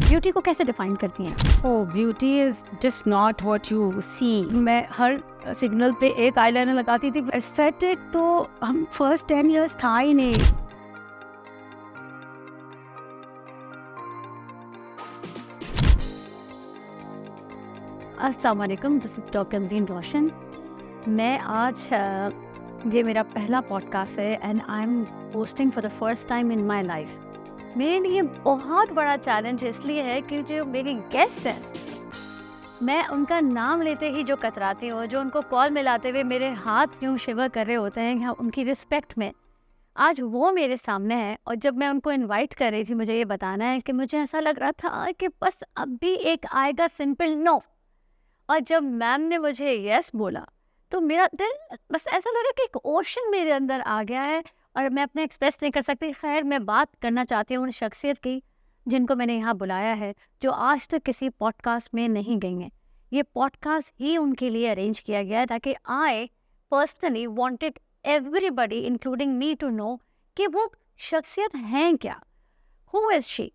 Beauty को कैसे define करती हैं? Oh, beauty is just not what you see. मैं हर सिग्नल पे एक आईलाइनर लगाती थी. एस्थेटिक तो हम फर्स्ट 10 years था ही नहीं. अस्सलाम वालेकुम, दिस इज डॉक्टर तस्नीम रोशन. मैं आज ये मेरा पहला पॉडकास्ट है and I am hosting for the first time in my life. मेरे लिए बहुत बड़ा चैलेंज इसलिए है कि जो मेरे गेस्ट हैं, मैं उनका नाम लेते ही जो कतराती हूँ, जो उनको कॉल मिलाते हुए मेरे हाथ यूँ शिवर कर रहे होते हैं या उनकी रिस्पेक्ट में, आज वो मेरे सामने है. और जब मैं उनको इनवाइट कर रही थी, मुझे ये बताना है कि मुझे ऐसा लग रहा था कि बस अभी एक आएगा सिंपल नो. और जब मैम ने मुझे यस बोला तो मेरा दिल बस ऐसा लगा कि एक ओशन मेरे अंदर आ गया है और मैं अपने एक्सप्रेस नहीं कर सकती. खैर, मैं बात करना चाहती हूँ उन शख्सियत की जिनको मैंने यहाँ बुलाया है, जो आज तक किसी पॉडकास्ट में नहीं गई हैं. ये पॉडकास्ट ही उनके लिए अरेंज किया गया है ताकि I personally wanted everybody including me to know कि वो शख्सियत हैं क्या, हु इज़ शी,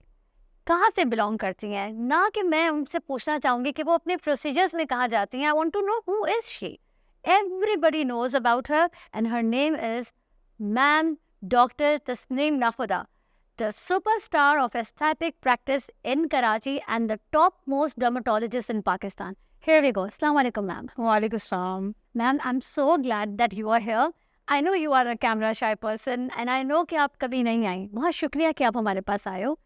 कहाँ से बिलोंग करती हैं. ना कि मैं उनसे पूछना चाहूँगी कि वो अपने प्रोसीजर्स में कहाँ जाती हैं. I want to know who is she. Everybody knows about her and her name is ma'am doctor Tasneem Nakhoda, the superstar of aesthetic practice in Karachi and the topmost dermatologist in Pakistan. Here we go. Assalamu alaikum, ma'am. Walaikum salam. Ma'am, I'm so glad that you are here. I know you are a camera shy person and I know कि आप कभी नहीं आई. बहुत शुक्रिया कि आप हमारे पास आए हो.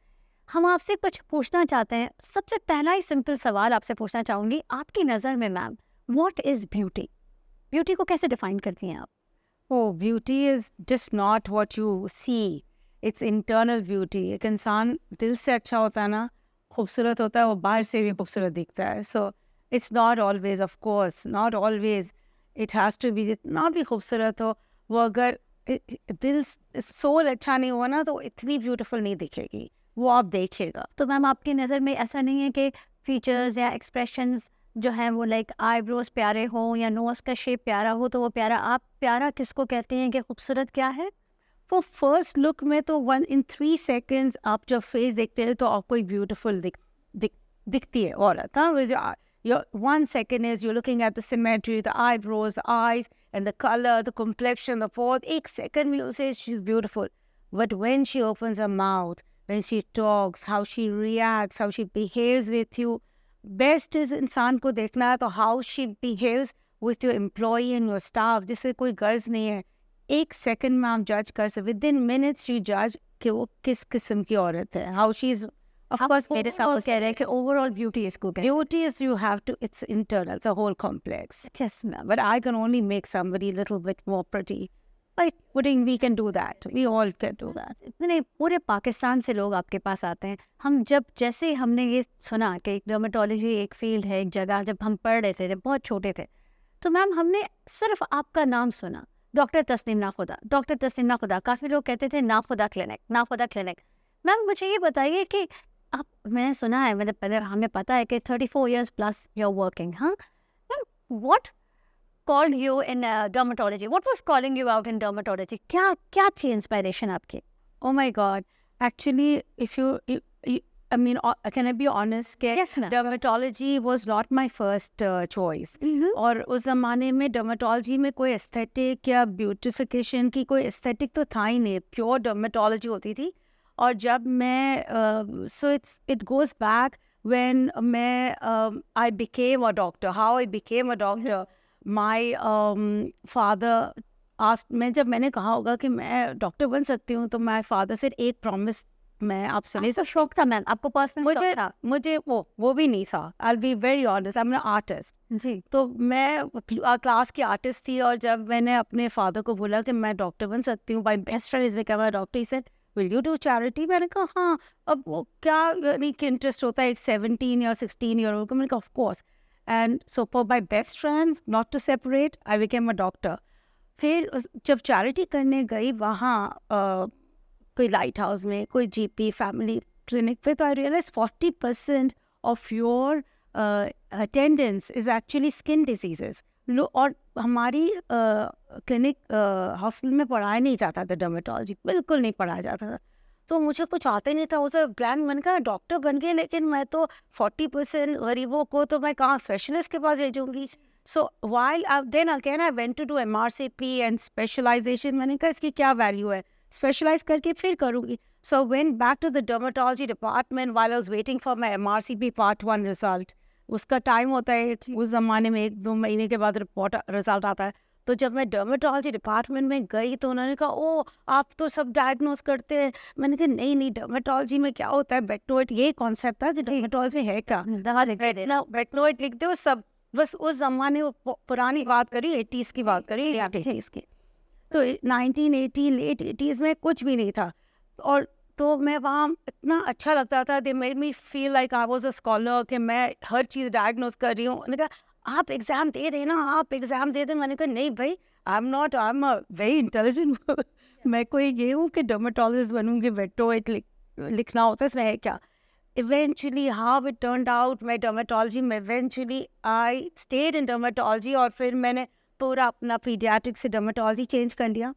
हम आपसे कुछ पूछना चाहते हैं. सबसे पहला ही सिंपल सवाल आपसे पूछना चाहूँगी. आपकी नज़र में ma'am, what is beauty? Beauty को कैसे डिफाइन करती हैं आप? Oh, beauty is just not what you see. It's internal beauty. एक इंसान दिल से अच्छा होता है ना, खूबसूरत होता है, वो बाहर से भी खूबसूरत दिखता है. So it's not always, of course, not always. It has to be, जितना भी खूबसूरत हो, वो अगर दिल सोल अच्छा नहीं हुआ ना तो इतनी ब्यूटीफुल नहीं दिखेगी. वो आप देखिएगा. तो मैम, आपकी नज़र में ऐसा नहीं है कि फीचर्स या एक्सप्रेशंस जो हैं वो लाइक आईब्रोज प्यारे हों या नोज़ का शेप प्यारा हो तो वो प्यारा, आप प्यारा किसको कहते हैं कि खूबसूरत क्या है? वो फर्स्ट लुक में तो 3 seconds आप जब फेस देखते हैं तो आपको एक ब्यूटीफुल दिखती है औरत. हाँ, your 1 second is you're looking at the symmetry, the eyebrows, the eyes, and the color, the complexion, the pose. एक second में you say she's beautiful. But when she opens her mouth, when she talks, how she reacts, how she behaves with you, best is इंसान को देखना है तो how she behaves with your employee and your staff, जिससे कोई गर्ज नहीं है. एक सेकंड में आप जज कर सकते, विद इन मिनट्स यू जज कि वो किस किस्म की औरत है, how she is. Of course मेरे साथ कह रहे हैं कि ओवरऑल ब्यूटी इसको कहते हैं. Beauty is you have to, it's internal, it's a whole complex. Yes ma'am. But I can only make somebody little bit more pretty. Like, we can do that. We all can do that. इतने पूरे पाकिस्तान से लोग आपके पास आते हैं. हम जैसे हमने ये सुना कि डर्मेटोलॉजी एक फील्ड है, एक जगह, जब हम पढ़ रहे थे, जब बहुत छोटे थे, तो मैम हमने सिर्फ आपका नाम सुना, डॉक्टर तस्नीम नाखुदा, डॉक्टर तस्नीम नाखुदा. काफ़ी लोग कहते थे Nakhuda clinic, Nakhuda clinic. Ma'am मुझे ये बताइए कि आप, मैंने सुना है, मतलब पहले हमें पता है कि 34 years plus you're working. हाँ ma'am, what called you in dermatology? What was calling you out in dermatology? क्या थी इंस्पिरेशन आपकी? Oh my God. Actually, if you I mean, can I be honest? Yes, ma'am. Dermatology was not my first choice. और उस ज़माने में dermatology में कोई aesthetic या beautification की कोई aesthetic तो था ही नहीं. Pure dermatology होती थी. और जब मैं so it goes back when मैं I became a doctor. How I became a doctor. My father asked, मैंने कहा होगा कि मैं डॉक्टर बन सकती हूँ, तो my father said एक प्रॉमिस मैं आपसे नहीं. शौक था मैम, आपको पर्सनल शौक था? मुझे वो भी नहीं था. I'll be very honest, I'm an artist. जी. तो मैं क्लास की आर्टिस्ट थी. और जब मैंने अपने फादर को बोला कि मैं डॉक्टर बन सकती हूँ, my best friend is become a doctor, he said will you do charity? मैंने कहा हाँ. अब वो क्या नहीं कि इंटरेस्ट होता है एक 17 या 16 year old को. मैंने कहा of course. And so for my best friend, not to separate, I became a doctor. फिर जब चैरिटी करने गई वहाँ कोई लाइट हाउस में, कोई जीपी फैमिली क्लिनिक पे, तो I realise 40% of your attendance is actually skin diseases. और हमारी क्लिनिक हॉस्पिटल में पढ़ाया नहीं जाता था डर्मेटोलॉजी, बिल्कुल नहीं पढ़ाया जाता था. तो मुझे कुछ आता ही नहीं था, उसे प्लान, मैंने कहा डॉक्टर बन गए लेकिन मैं तो 40% गरीबों को तो मैं कहाँ स्पेशलिस्ट के पास भेजूंगी. So while then again I went to do MRCP and specialisation. मैंने कहा इसकी क्या वैल्यू है, स्पेशलाइज करके फिर करूँगी. So went back to the dermatology department while I was waiting for my MRCP part 1 result. उसका टाइम होता है उस ज़माने में 1-2 महीने के बाद रिजल्ट आता है. तो जब मैं डर्माटोलॉजी डिपार्टमेंट में गई तो उन्होंने कहा ओ आप तो सब डायग्नोज करते हैं. मैंने कहा नहीं नहीं, डर्माटोलॉजी में क्या होता है, बेटनोइट, ये कॉन्सेप्ट था कि डर्माटोलॉजी में है क्या, बेटनोइट लिख दो सब. बस उस जमाने पुरानी बात करी, 80s की बात करी, 80s की. तो 1980 लेट 80s में कुछ भी नहीं था. और तो मैं वहाँ इतना अच्छा लगता था, they made me feel like I was a scholar, कि मैं हर चीज़ डायग्नोज कर रही हूँ. मैंने कहा आप एग्ज़ाम दे देना, आप एग्ज़ाम दे दें. मैंने कहा नहीं भाई, I am a very intelligent. मैं कोई ये हूँ कि डर्माटोलॉजिस्ट बनूंगी, वेटोइट लिखना होता है, इसमें है क्या. Eventually how it turned out, मैं डर्माटोलॉजी में eventually I stayed in dermatology, और फिर मैंने पूरा अपना पीडियाट्रिक से डर्माटोलॉजी चेंज कर लिया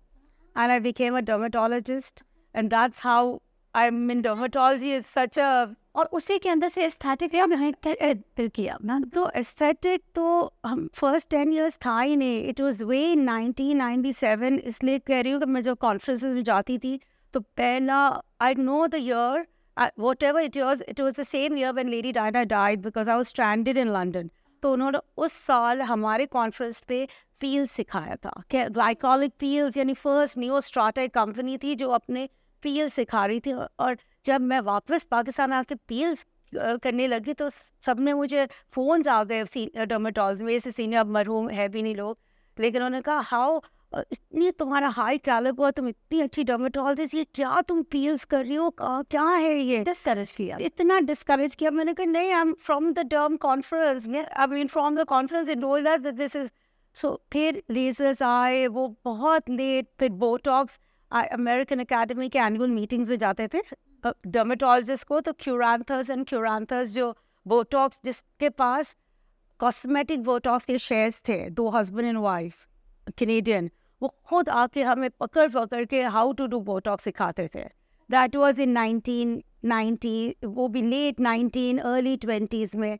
and I became a dermatologist, and that's how I'm in dermatology. Is such a, और उसी के अंदर से एस्थेटिक फिर किया ना. तो एस्थेटिक तो हम फर्स्ट 10 years था ही नहीं. It was way 1997. इसलिए कह रही हूँ कि मैं जब कॉन्फ्रेंसेस में जाती थी तो पहला, I know the year, whatever it was the same year when Lady Diana died because I was stranded in London. तो उन्होंने उस साल हमारे कॉन्फ्रेंस पे फील्स सिखाया था, कि ग्लाइकोलिक फील्स यानी फर्स्ट न्यू स्ट्राटा कंपनी थी जो अपने फील्स सिखा रही थी. और जब मैं वापस पाकिस्तान आके फील्स करने लगी तो सब में मुझे फ़ोन्स आ गए डर्माटोलॉजी में से, सीनियर अब मरहूम है भी नहीं लोग, लेकिन उन्होंने कहा हाउ इतनी तुम्हारा हाई कैलिबर, तुम इतनी अच्छी डर्माटोलॉजिस्ट, ये क्या तुम फील्स कर रही हो, क्या है ये. डिस्करेज किया. इतना डिस्करेज किया. मैंने कहा नहीं, I am from the derm conference, I mean from the conference it told us that this is. सो फिर लेजर्स आए, वो बहुत लेट. फिर बोटॉक्स, अमेरिकन अकेडमी के एनुअल मीटिंग्स में जाते थे डर्माटोलॉजिस्ट को, तो क्यूरांथस जो बोटॉक्स जिसके पास कॉस्मेटिक बोटॉक्स के शेयर्स थे, 2 हस्बैंड एंड वाइफ कैनेडियन, वो खुद आके हमें पकड़ पकड़ के हाउ टू डू बोटॉक्स सिखाते थे. दैट वाज इन 1990, वो भी लेट 19 अर्ली 20s में.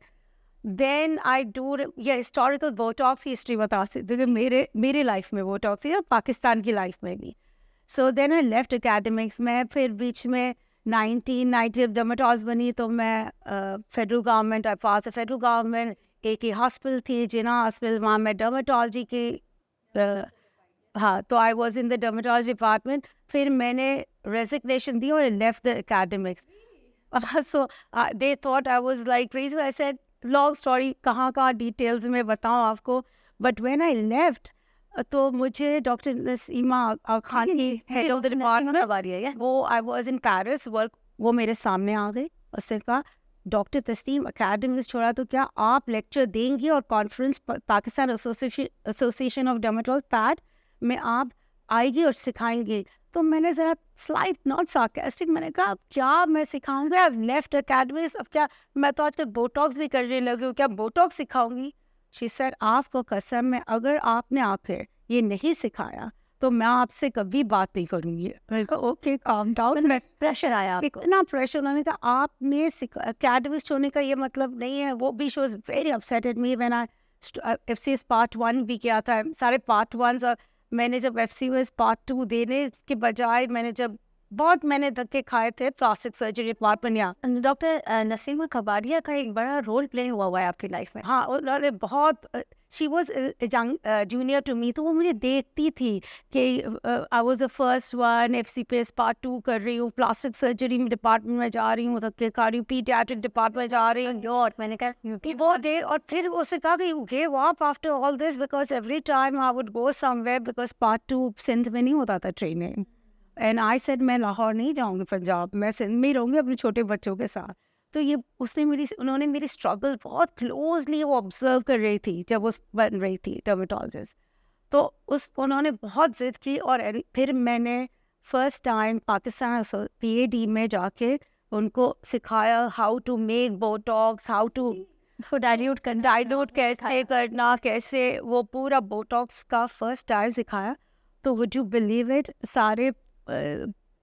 देन आई डू ये हिस्टोरिकल बोटॉक्स की हिस्ट्री बता सकते कि मेरे लाइफ में बोटॉक्स या पाकिस्तान की लाइफ में भी. So then I left academics में. फिर बीच में 1990 जब डर्माटोलॉजिस्ट बनी तो मैं फेडरल गवर्नमेंट, आई पास फेडरल गवर्नमेंट, एक ही हॉस्पिटल थी जिना हॉस्पिटल, वहाँ मैं डर्माटोलॉजी की हाँ, तो I was in the dermatology department. फिर मैंने रेजिग्नेशन दी और left the academics. So they thought I was like crazy. I said long story, कहाँ डिटेल्स में बताऊँ आपको. बट व्हेन आई लेफ्ट तो मुझे डॉक्टर नसीमा खान की हेड ऑफ द डिपार्टमेंट, वो I was in Paris work, वो मेरे सामने आ गई. उससे कहा डॉक्टर तस्नीम एकेडमिक्स छोड़ा तो क्या आप लेक्चर देंगी और conference Pakistan association of dermatologist pad में आप आएगी और सिखाएंगी. तो मैंने ज़रा स्लाइट नॉट सार्कास्टिक, मैंने कहा क्या मैं सिखाऊंगी, आई लेफ्ट एकेडमिक्स, अब क्या मैं तो आजकल बोटॉक्स भी करने लगी हूँ, क्या बोटॉक्स सिखाऊंगी. शी सेड आपको कसम में अगर आपने आके ये नहीं सिखाया तो मैं आपसे कभी बात नहीं करूँगी. मैंने कहा ओके काम डाउन. प्रेशर आया आपको? इतना प्रेशर. उन्होंने कहा आपने एकेडमिस्ट होने का ये मतलब नहीं है. वो भी she was very upset at me when I FCS part 1 भी किया था, सारे पार्ट 1s. और मैंने जब FCS पार्ट 2 देने के बजाय मैंने धक्के खाए थे प्लास्टिक सर्जरी डिपार्टमेंट. यहाँ डॉक्टर नसीमा कबाड़िया का एक बड़ा रोल प्ले हुआ है आपकी लाइफ में. हाँ, उन्होंने बहुत, she was junior to me, तो वो मुझे देखती थी कि I was the first one, FCPS part 2 कर रही हूँ, प्लास्टिक सर्जरी डिपार्टमेंट में जा रही हूँ, धक्के खा रही हूँ, पीडियाट्रिक डिपार्टमेंट जा रही हूँ. मैंने कहा वो डे. और फिर उससे कहा कि you give up after all this, because every time I would go somewhere, because part 2 Sindh में नहीं होता था ट्रेनिंग. एंड आई सेड मैं लाहौर नहीं जाऊँगी पंजाब, मैं सिंध में ही रहूँगी अपने छोटे बच्चों के साथ. तो ये उन्होंने मेरी स्ट्रगल बहुत क्लोजली वो ऑब्जर्व कर रही थी जब वो बन रही थी डर्माटोलॉजिस्ट. तो उन्होंने बहुत जिद की. और फिर मैंने फर्स्ट टाइम पाकिस्तान PAD में जाके उनको सिखाया how to make Botox, how to dilute कैसे करना, कैसे वो पूरा बोटॉक्स का फर्स्ट टाइम सिखाया. तो वुड यू बिलीव इट, सारे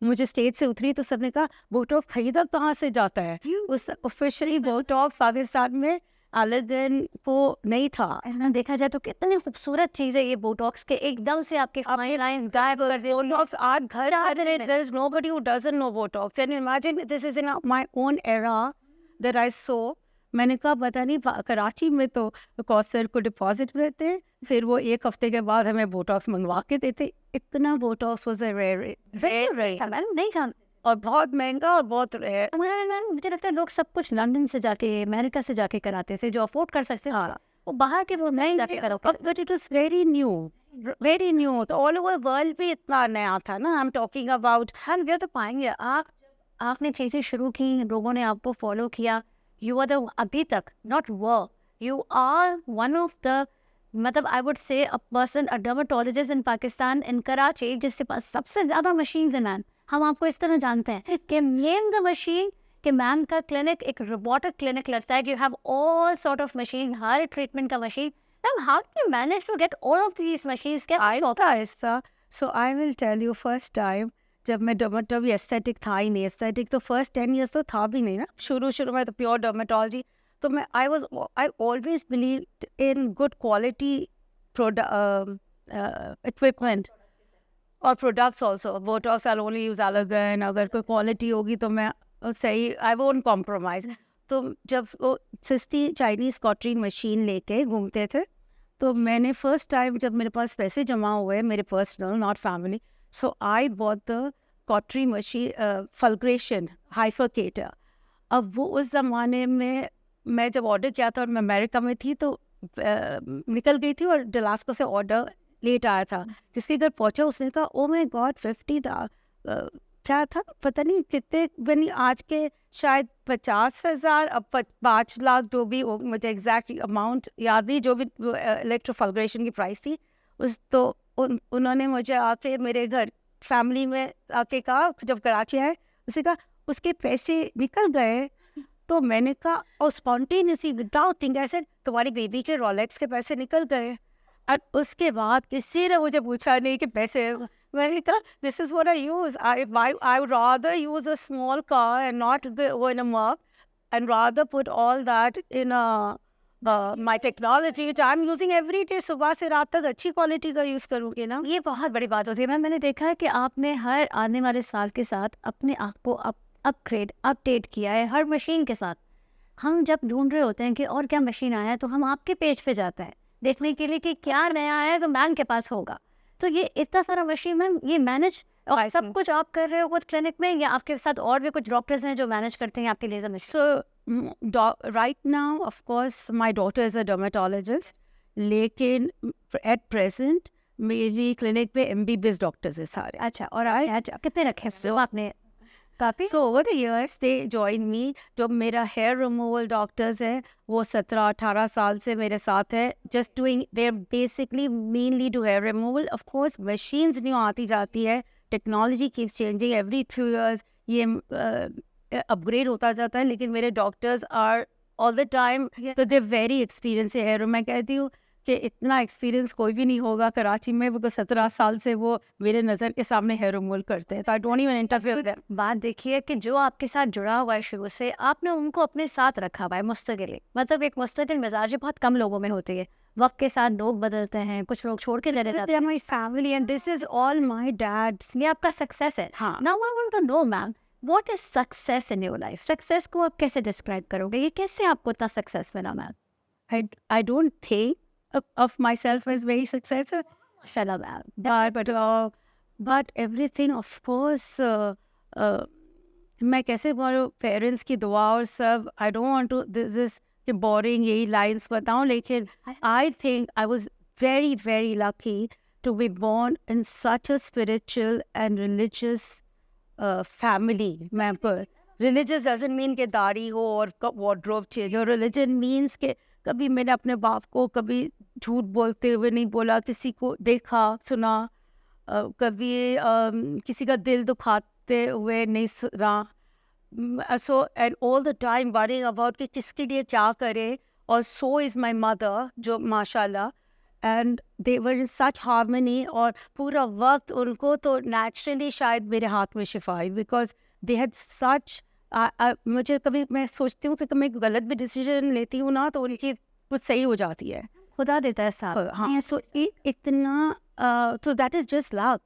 मुझे स्टेज से उतरी तो सबने कहा बोटॉक्स खरीदा कहाँ से जाता है, उस ऑफिशियली बोटॉक्स पाकिस्तान में अलेगन को नहीं था। ऐसा देखा जाए तो कितनी खूबसूरत चीज है ये बोटॉक्स के, एकदम से आपके फाइन लाइंस गायब कर दे। बोटॉक्स आज घर आ रहे, there is nobody who doesn't know Botox and imagine this is in my own era that I saw. मैंने कहा पता नहीं कराची में तो कौसर को डिपॉजिट देते हैं, फिर वो एक हफ्ते के बाद हमें बोटॉक्स मंगवा के देते। इतना Botox was a rare madam नहीं जानते और बहुत महंगा और बहुत रेयर। मुझे लगता है लोग सब कुछ लंदन से जाके अमेरिका से जाके कराते थे, जो अफोर्ड कर सकते थे वो बाहर के वो नहीं जाके कराते। But it was very new तो ऑल ओवर वर्ल्ड भी इतना नया था ना। आई एम टॉकिंग अबाउट, हम ये तो पाएंगे आपने चीजें शुरू की, लोगों ने आपको फॉलो किया, यू आर द अभी तक not work, you are one of the, मतलब I would say a person, a dermatologist in Pakistan, in Karachi, जिसके पास सबसे ज़्यादा मशीन्स हैं मैम। हम आपको इस तरह जानते हैं कि नेम द मशीन, कि मैम का क्लिनिक एक रोबोटिक क्लिनिक लगता है, you have all sort of machine, हर ट्रीटमेंट का machine. Ma'am how do you manage to get all of these machines? क्या आहिस्ता। So I will tell you, first time जब मैं डर्मेटोलॉजी एस्थेटिक था ही नहीं, एस्थेटिक तो फर्स्ट 10 years तो था भी नहीं ना, शुरू में तो प्योर डर्मेटोलॉजी। तो मैं I always believed in good quality equipment और products also. Botox I only use Allergan, अगर कोई क्वालिटी होगी तो मैं सही, आई वोंट कॉम्प्रोमाइज। तो जब वो सस्ती चाइनीज़ कॉटरी मशीन लेके घूमते थे, तो मैंने फर्स्ट टाइम जब मेरे पास पैसे जमा हुए, मेरे personal not family, so I bought the cautery machine fulguration hyfrecator. अब वो उस ज़माने में मैं जब ऑर्डर किया था और मैं अमेरिका में थी तो निकल गई थी और डलास्को से ऑर्डर लेट आया था। जिसके घर पहुंचा उसने कहा ओ माय गॉड 50 था, क्या था पता नहीं कितने बनी, आज के शायद 50,000, अब 5 लाख, जो भी मुझे एग्जैक्ट अमाउंट याद नहीं, जो भी इलेक्ट्रोफल्ग्रेशन की प्राइस थी उस। तो उन्होंने मुझे आके मेरे घर फैमिली में आके कहा, जब कराची आए उसने कहा उसके पैसे निकल गए। तो मैंने कहा और spontaneously without thinking I said तुम्हारी बेबी के रोलेक्स के पैसे निकल गए। और उसके बाद किसी ने मुझे पूछा नहीं कि पैसे। मैंने कहा this is what I use, I would rather use a small car and not go in a mug and rather put all that in my technology which I am using every day. सुबह से रात तक अच्छी quality का use करूँगी ना। ये बहुत बड़ी बात होती है मैम। मैंने देखा है कि आपने हर आने वाले साल के साथ अपने आप को अपग्रेड अपडेट किया है हर मशीन के साथ। हम जब ढूंढ रहे होते हैं कि और क्या मशीन आया है, तो हम आपके पेज पे जाते हैं देखने के लिए कि क्या नया है, तो मैम के पास होगा। तो ये इतना सारा मशीन मैम, ये मैनेज और सब कुछ आप कर रहे हो वो क्लिनिक में, या आपके साथ और भी कुछ डॉक्टर्स हैं जो मैनेज करते हैं आपके laser machine? So right now of course my daughter is a dermatologist, लेकिन एट प्रेजेंट मेरी क्लिनिक पे MBBS डॉक्टर्स है सारे। अच्छा, और कितने रखे हो आपने? काफ़ी। So over the years they join me. जो मेरा हेयर रिमूवल डॉक्टर्स है वो 17-18 साल से मेरे साथ है, just doing, they basically mainly do hair removal. Of course machines new आती जाती है, technology keeps changing every 2 years, ये अपग्रेड होता जाता है, लेकिन मेरे doctors are all the time, तो दे वेरी एक्सपीरियंस है। मैं कहती हूँ कि इतना एक्सपीरियंस कोई भी नहीं होगा कराची में, बिकॉज 17 साल से वो मेरे नज़र के सामने हेयर रिमूवल करते हैं, तो आई don't even interfere with them. बात देखिए कि जो आपके साथ जुड़ा हुआ है शुरू से, आपने उनको अपने साथ रखा हुआ है मुस्तकिल। मतलब एक मुस्तकिल मिजाज बहुत कम लोगों में होती है, वक्त के साथ लोग बदलते हैं, कुछ लोग छोड़ के चले जाते हैं। My family and this is all my dad's. ये आपका सक्सेस है। हाँ। Now I want to know ma'am, what is success in your life? Success को आप कैसे डिस्क्राइब करोगे? ये कैसे आपको इतना सक्सेस मिला ma'am? I don't think of myself as very successful. चलो ma'am, But everything, of course, मैं कैसे बोलूँ, पेरेंट्स की दुआ और सब, I don't want to this कि boring यही lines बताऊँ, लेकिन I think I was very, very lucky to be born in such a spiritual and religious family. मैं religious doesn't mean कि दाढ़ी हो और wardrobe change हो। Religion means कि कभी मैंने अपने बाप को कभी झूठ बोलते हुए नहीं बोला, किसी को देखा सुना, कभी किसी का दिल दुखाते हुए नहीं सुना। So and all the time worrying about कि किसके लिए क्या करे। और सो इज़ माई मदर, जो माशाल्लाह and they were in such harmony, और पूरा वक्त उनको तो नेचुरली शायद मेरे हाथ में शिफा आई, बिकॉज दे हैड सच, मुझे कभी मैं सोचती हूँ कि मैं गलत भी डिसीजन लेती हूँ ना तो उनकी कुछ सही हो जाती है, खुदा देता है साथ। हाँ। सो इतना, so that is just luck.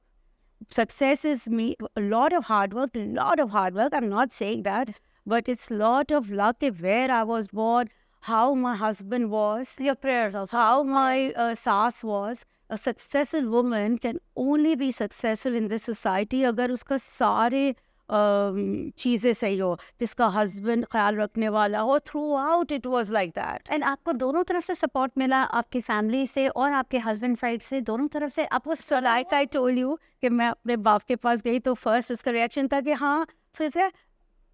Success is a lot of hard work, lot of hard work. I'm not saying that, but it's lot of luck of where I was born, how my husband was, Your prayers also. how my sass was. A successful woman can only be successful in this society अगर उसका सारे चीज़ें सही हो, जिसका husband ख्याल रखने वाला हो। Through out it was like that. And आपको दोनों तरफ से सपोर्ट मिला, आपकी फैमिली से और आपके हस्बैंड साइड से, दोनों तरफ से आपको so like I told you कि मैं अपने बाप के पास गई तो फर्स्ट उसका रिएक्शन था कि हाँ फिर से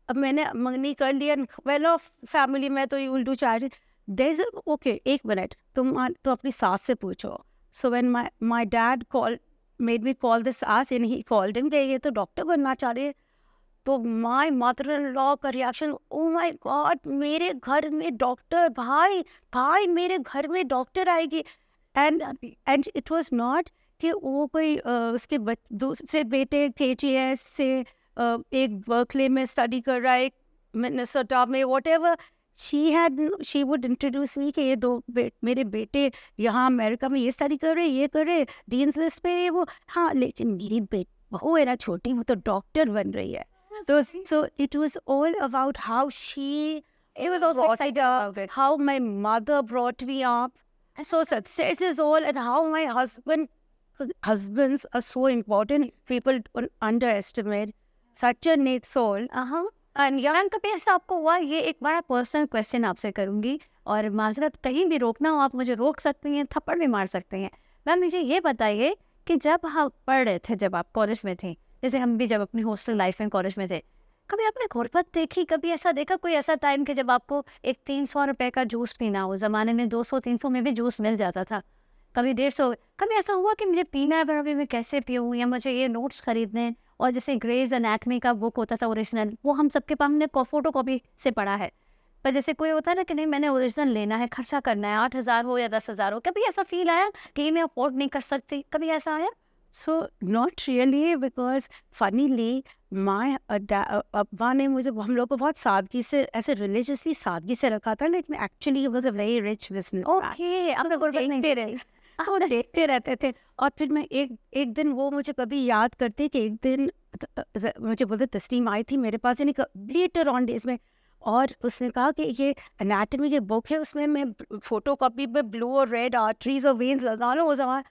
अब मैंने मंगनी कर लिया, वेल ऑफ फैमिली में तो you will do charge, there is okay एक मिनट तुम तो अपनी सास से पूछो। So when my dad call made me call this सास एंड ही कॉल्ड हिम कि ये तो डॉक्टर बनना चाह रहे हैं, तो माय मदर इन लॉ का रिएक्शन, ओ माय गॉड मेरे घर में डॉक्टर, भाई भाई मेरे घर में डॉक्टर आएगी। एंड इट वाज नॉट कि वो कोई उसके दूसरे बेटे KGS से एक बर्कले में स्टडी कर रहा है, एक मिनेसोटा में, whatever she would introduce me कि ये दो मेरे बेटे यहाँ अमेरिका में ये स्टडी कर रहे, ये कर रहे, डीन्स लिस्ट पे ये वो, हाँ लेकिन मेरी बहू है ना छोटी, वो तो डॉक्टर बन रही है। So it was all about how she was also brought excited up, about it. how my mother brought me up. And so success is all, and how my husbands are so important. People underestimate such a neat soul. And यार कभी ऐसा आपको हुआ, ये एक बड़ा personal question आपसे करूंगी और माजरत कहीं भी रोकना हो आप मुझे रोक सकती हैं, थप्पड़ भी मार सकते हैं। मैम मुझे ये बताइए कि जब हम पढ़ रहे थे, जब आप कॉलेज में थे, जैसे हम भी जब अपनी हॉस्टल लाइफ में कॉलेज में थे, कभी आपने गुर्बत देखी, कभी ऐसा देखा कोई ऐसा टाइम कि जब आपको एक 300 रुपए का जूस पीना हो, ज़माने में 200-300 में भी जूस मिल जाता था, कभी 150, कभी ऐसा हुआ कि मुझे पीना है पर अभी मैं कैसे पीऊँ, या मुझे ये नोट्स खरीदने हैं, और जैसे ग्रेज एनाटमी का बुक होता था ओरिजिनल, वो हम सबके पास हमने फोटो कॉपी से पढ़ा है, पर जैसे कोई होता है ना कि नहीं मैंने ओरिजिनल लेना है, खर्चा करना है, 8,000 हो या 10,000 हो, कभी ऐसा फील आया कि ये मैं अफोर्ड नहीं कर सकती, कभी ऐसा आया? So not really, because funnily my अब्बा ने मुझे, हम लोग को बहुत सादगी से, ऐसे रिलीजियसली सादगी से रखा था, लेकिन actually he was a very rich business. Okay, आपने गुर्बत नहीं देखते रहते थे। और फिर मैं एक दिन, वो मुझे कभी याद करती कि एक दिन मुझे बोलते तस्नीम आई थी मेरे पास, यानी लेटर ऑन डेज में, और उसने कहा कि ये एनाटमी की बुक है, उसमें मैं फोटो कॉपी में ब्लू और रेड आर्टरीज और वेन्स लगा लो वो जमा।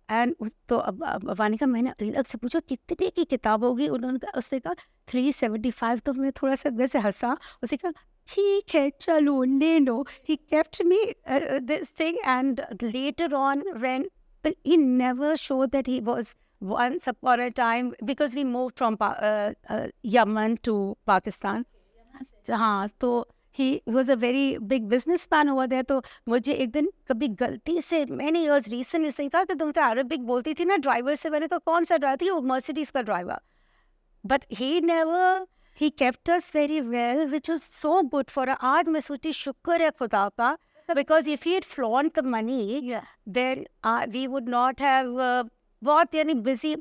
एंड तो अब वानी का मैंने अलग से पूछा कितने की किताब होगी, उसने कहा 375। तो मैं थोड़ा सा वैसे हंसा, उसने कहा ठीक है चलो ले लो। He kept me this thing, and later on when he never showed that he was once upon a time, because we moved from Yemen to Pakistan. हाँ, तो he was a very big businessman over there. तो मुझे एक दिन कभी गलती से, many years recently, से कहा कि तुम तो अरबिक बोलती थी ना ड्राइवर से, मैंने कहा कौन सा ड्राइवर थी, वो मर्सिडीज का driver. But he kept us very well, which was so good for us. आज मैं सोचती शुक्र है खुदा का, because if he had flaunt the money, then we would not have बहुत यानी busy,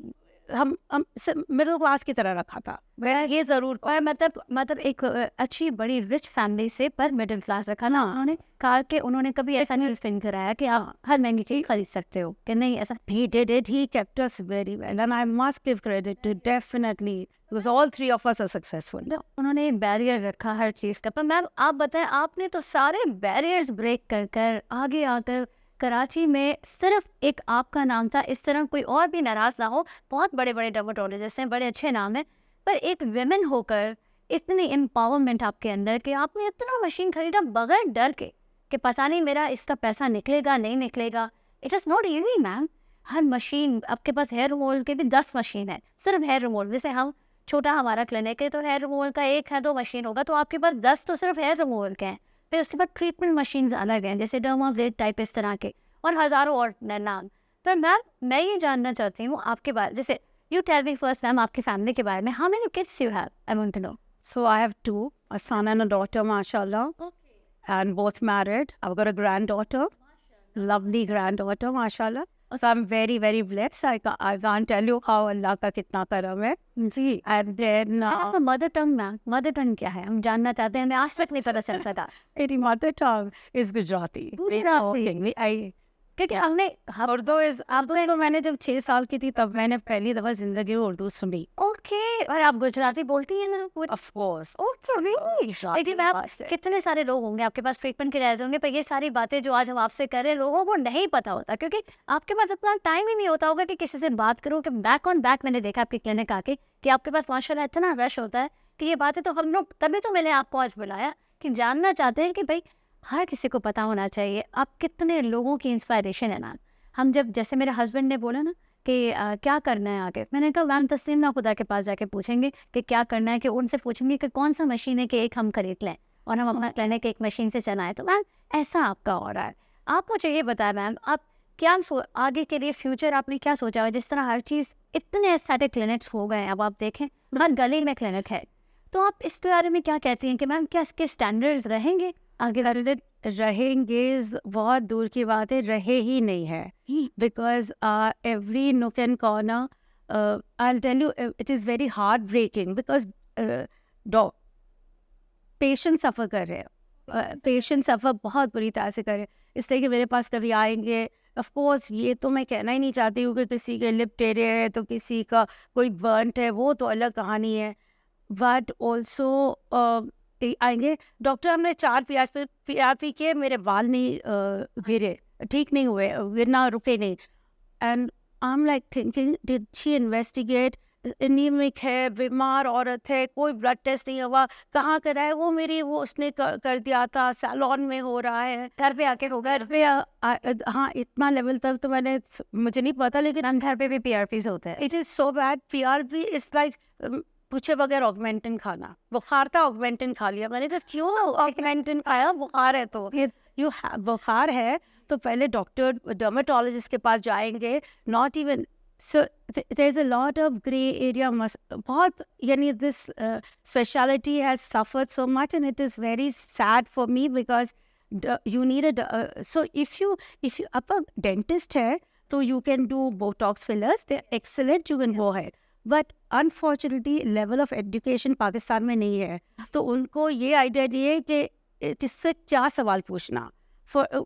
हम मिडिल क्लास की तरह रखा था। मैं ये ज़रूर, और मतलब एक अच्छी बड़ी रिच फैमिली से पर मिडिल क्लास रखा ना उन्होंने, कहा कि उन्होंने कभी ऐसा नहीं स्पेंड कराया कि आप हर महंगी चीज़ खरीद सकते हो, कि नहीं ऐसा। he did it, he kept us very well, and I must give credit to, definitely, because all three of us are successful. उन्होंने बैरियर रखा हर चीज़ का। पर मैम आप बताएं, आपने तो सारे बैरियर्स ब्रेक कर कर आगे आकर कराची में सिर्फ एक आपका नाम था, इस तरह कोई और भी नाराज़ ना हो, बहुत बड़े बड़े डर्मेटोलॉजिस्ट हैं, बड़े अच्छे नाम हैं, पर एक विमेन होकर इतनी एम्पावरमेंट आपके अंदर कि आपने इतना मशीन खरीदा बगैर डर के कि पता नहीं मेरा इसका पैसा निकलेगा नहीं निकलेगा। It is not easy ma'am. Her machine, आपके पास हेयर रिमूवल के भी 10 मशीन है, सिर्फ हेयर रिमूवल। जैसे हम छोटा हमारा क्लिनिक है तो हेयर रिमूवल का 1 है 2 मशीन होगा, तो आपके पास 10 तो सिर्फ हेयर रिमूवल के हैं। फिर उसके बाद ट्रीटमेंट मशीन अलग हैं, जैसे डर्माब्लेड टाइप इस तरह के, और हज़ारों और नाम। तो मैम मैं ये जानना चाहती हूँ आपके बारे, जैसे you tell me first ma'am आपकी फैमिली के बारे में, how many kids you have, I want to know. So I have 2, a son and a daughter, mashallah, and both married. I've got a granddaughter, lovely granddaughter, mashallah. So I'm very, very blessed. I can't tell you how Allah का कितना करम है. जी. And then आपका mother tongue ना, mother tongue क्या है हम जानना चाहते हैं, हमें आज तक नहीं पता चल सका. मेरी mother tongue is Gujarati. Gujarati. I क्योंकि हमने उर्दू इज उर्दू तो मैंने जब 6 साल की थी तब मैंने पहली दफा जिंदगी में उर्दू सुनी. ओके. और आप गुजराती बोलती हैं ना पूरी? Of course. ओके. लेकिन आप कितने सारे लोग होंगे आपके पास ट्रीटमेंट के लिए होंगे, पर ये सारी बातें जो आज हम आपसे कर रहे हैं लोगों को नहीं पता होता, क्योंकि आपके पास इतना टाइम ही नहीं होता होगा कि किसी से बात करो. कि बैक ऑन बैक मैंने देखा आपके क्लिनिक आके कि आपके पास माशाल्लाह इतना रश होता है कि ये बातें तो हम लोग, तभी तो मैंने आपको आज बुलाया कि जानना चाहते हैं कि भाई हर किसी को पता होना चाहिए आप कितने लोगों की इंस्पायरेशन है ना. हम जब, जैसे मेरे हस्बैंड ने बोला ना कि क्या करना है आगे, मैंने कहा मैम तस्नीम नाखुदा के पास जाके पूछेंगे कि क्या करना है, कि उनसे पूछेंगे कि कौन सा मशीन है कि एक हम खरीद लें और हम अपना क्लिनिक एक मशीन से चलाएं. तो मैम ऐसा आपका हो रहा है. आप मुझे ये बताएं मैम, आप क्या आगे के लिए फ्यूचर आपने क्या सोचा हुआ है? जिस तरह हर चीज़ इतने एस्थेटिक क्लिनिक्स हो गए हैं, अब आप देखें हर गली में क्लिनिक है, तो आप इसके बारे में क्या कहती हैं कि मैम क्या इसके स्टैंडर्ड्स रहेंगे आगे? रहेंगे बहुत दूर की बात है, रहे ही नहीं है. Because every nook and corner, I'll tell you, it is very heartbreaking because patient suffer कर रहे हैं, पेशेंट सफ़र बहुत बुरी तरह से कर रहे हैं. इसलिए कि मेरे पास कभी आएंगे, ऑफ कोर्स ये तो मैं कहना ही नहीं चाहती हूँ कि किसी के लिप टेढ़े है तो किसी का कोई बर्नट है, वो तो अलग कहानी है. बट ऑल्सो आएंगे डॉक्टर हमने 4 प्याज पी के मेरे बाल नहीं गिरे, ठीक नहीं हुए, गिरना रुके नहीं. And I am like thinking did she investigate, anaemic है, बीमार औरत है, कोई ब्लड टेस्ट नहीं हुआ, कहाँ करा है? वो मेरी वो उसने कर दिया था, सैलॉन में हो रहा है, घर पे आके होगा. घर पे हाँ इतना लेवल तक तो मैंने मुझे नहीं पता, लेकिन मैम घर पे भी PRPs होते हैं. It is so bad. PRP is like पूछे बगैर ऑगमेंटिन खाना. बुखार था ऑगमेंटिन खा लिया मैंने. तो क्यों ऑगमेंटिन खाया? बुखार है तो बुखार है तो पहले डॉक्टर डर्मेटोलॉजिस्ट के पास जाएंगे. Not even so there is a lot of grey area. बहुत यानी this speciality has suffered so much and it is very sad for me because you need so if you आप dentist है तो you can do Botox fillers, they're excellent, you can go ahead. But unfortunately level of education Pakistan में नहीं है, तो उनको ये idea नहीं है कि किससे क्या सवाल पूछना.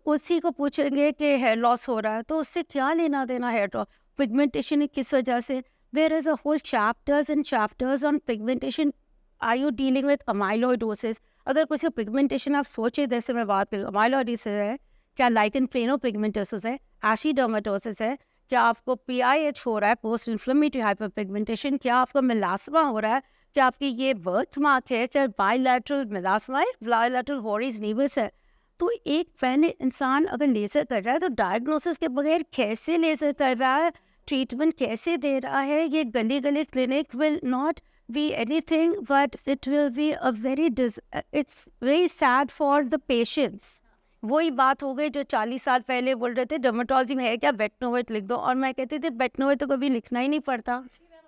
उसी को पूछेंगे कि हेयर लॉस हो रहा है तो उससे क्या लेना देना हेयर लॉस, पिगमेंटेशन किस वजह से. There is a whole chapters and chapters on pigmentation. Are you dealing with amyloidosis? अगर किसी को पिगमेंटेशन आप सोचे, जैसे मैं बात करूँ अमाइलोइडोसिस है, क्या लाइकन प्लेनोपिगमेंटोसिस है, एशिडर्मेटोसिस है, क्या आपको PIH हो रहा है, पोस्ट इन्फ्लेमेटरी हाइपरपिगमेंटेशन, क्या आपको मेलास्मा हो रहा है, क्या आपकी ये बर्थ मार्क है, क्या बायलैटरल मेलास्मा है, बायलैटरल वॉरीज नीवस है. तो एक पहले इंसान अगर लेज़र कर रहा है तो डायग्नोसिस के बगैर कैसे लेज़र कर रहा है, ट्रीटमेंट कैसे दे रहा है? ये गली गली clinic will not be anything but it will be a very it's very sad for the patients. वही बात हो गई जो 40 साल पहले बोल रहे थे डर्मेटोलॉजी में है क्या, बेटनोवेट लिख दो. और मैं कहती थी बेटनोवेट तो कभी लिखना ही नहीं पड़ता,